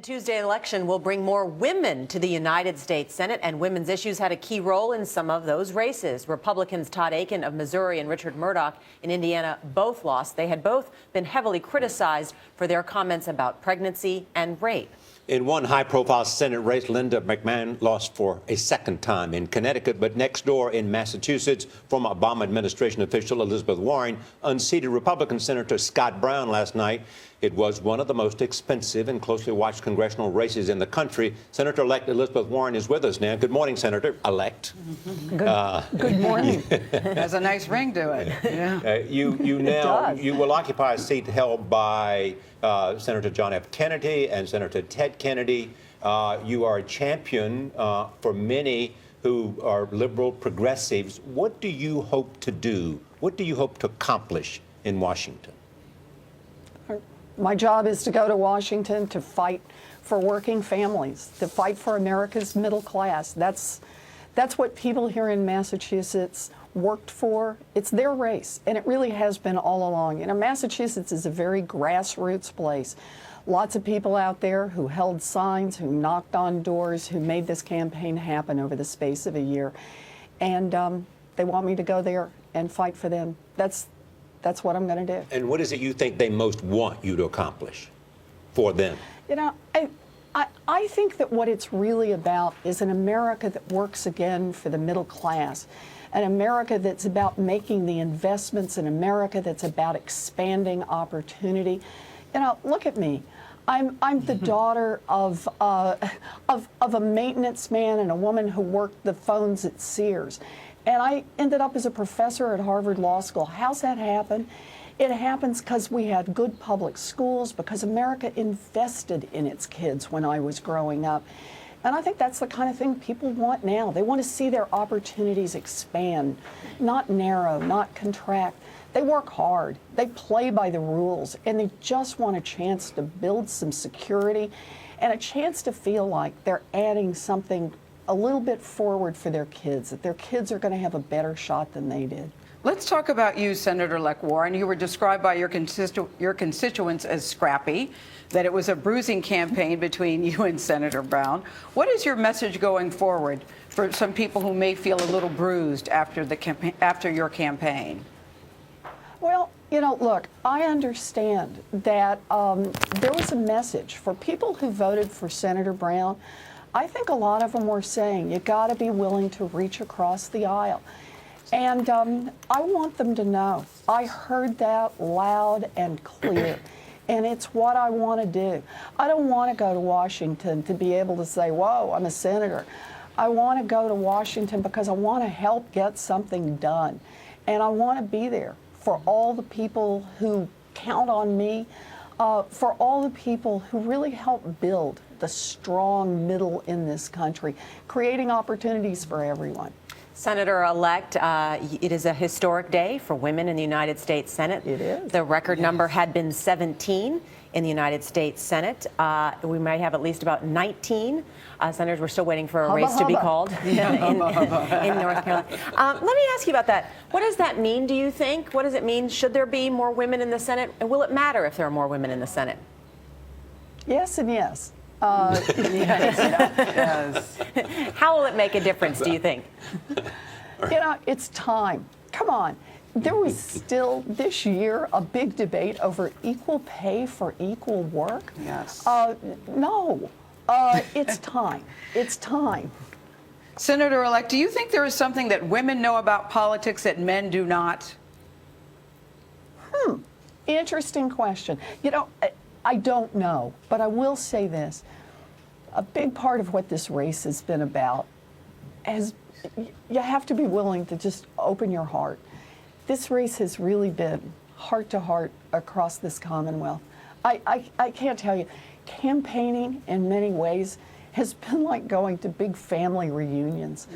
Tuesday election will bring more women to the United States Senate, and women's issues had a key role in some of those races. Republicans Todd Akin of Missouri and Richard Murdoch in Indiana both lost. They had both been heavily criticized for their comments about pregnancy and rape. In one high-profile Senate race, Linda McMahon lost for a second time in Connecticut, but next door in Massachusetts, former Obama administration official Elizabeth Warren unseated Republican Senator Scott Brown last night. It was one of the most expensive and closely watched congressional races in the country. Senator-elect Elizabeth Warren is with us now. Good morning, Senator-elect. Good morning. Has a nice ring to it. Yeah. You will occupy a seat held by Senator John F. Kennedy and Senator Ted Kennedy. You are a champion for many who are liberal progressives. What do you hope to do? What do you hope to accomplish in Washington? My job is to go to Washington to fight for working families, to fight for America's middle class. That's what people here in Massachusetts worked for. It's their race, and it really has been all along. You know, Massachusetts is a very grassroots place. Lots of people out there who held signs, who knocked on doors, who made this campaign happen over the space of a year. And they want me to go there and fight for them. That's what I'm going to do. And what is it you think they most want you to accomplish for them? You know, I think that what it's really about is an America that works again for the middle class, an America that's about making the investments, an America that's about expanding opportunity. You know, look at me. I'm the daughter of a maintenance man and a woman who worked the phones at Sears. And I ended up as a professor at Harvard Law School. How's that happen? It happens because we had good public schools, because America invested in its kids when I was growing up. And I think that's the kind of thing people want now. They want to see their opportunities expand, not narrow, not contract. They work hard, they play by the rules, and they just want a chance to build some security and a chance to feel like they're adding something a little bit forward for their kids, that their kids are going to have a better shot than they did. Let's talk about you, Senator-elect Warren. You were described by your constituents as scrappy, that it was a bruising campaign between you and Senator Brown. What is your message going forward for some people who may feel a little bruised after your campaign? Well, you know, look, I understand that there was a message for people who voted for Senator Brown. I think a lot of them were saying, you got to be willing to reach across the aisle. And I want them to know, I heard that loud and clear. And it's what I want to do. I don't want to go to Washington to be able to say, whoa, I'm a senator. I want to go to Washington because I want to help get something done. And I want to be there for all the people who count on me, for all the people who really help build the strong middle in this country, creating opportunities for everyone. Senator-elect, it is a historic day for women in the United States Senate. It is. The record number had been 17 in the United States Senate. We might have at least about 19 senators. We're still waiting for a race to be called in North Carolina. Let me ask you about that. What does that mean, do you think? What does it mean? Should there be more women in the Senate? And will it matter if there are more women in the Senate? Yes and yes. Yes. How will it make a difference, do you think? You know, it's time. Come on. There was still this year a big debate over equal pay for equal work. Yes. No. It's time. It's time. Senator-elect, do you think there is something that women know about politics that men do not? Interesting question. You know, I don't know, but I will say this. A big part of what this race has been about is you have to be willing to just open your heart. This race has really been heart to heart across this Commonwealth. I can't tell you, campaigning in many ways has been like going to big family reunions,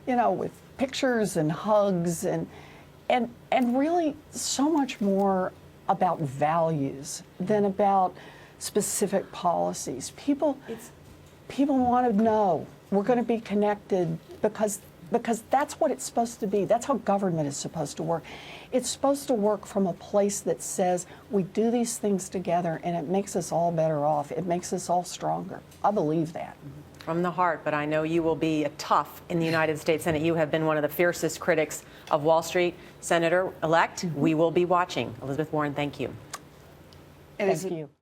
you know, with pictures and hugs and really so much more about values than about specific policies. People want to know we're going to be connected because because that's what it's supposed to be. That's how government is supposed to work. It's supposed to work from a place that says we do these things together and it makes us all better off. It makes us all stronger. I believe that. From the heart, but I know you will be tough in the United States Senate. You have been one of the fiercest critics of Wall Street. Senator-elect, we will be watching. Elizabeth Warren, thank you. Thank you.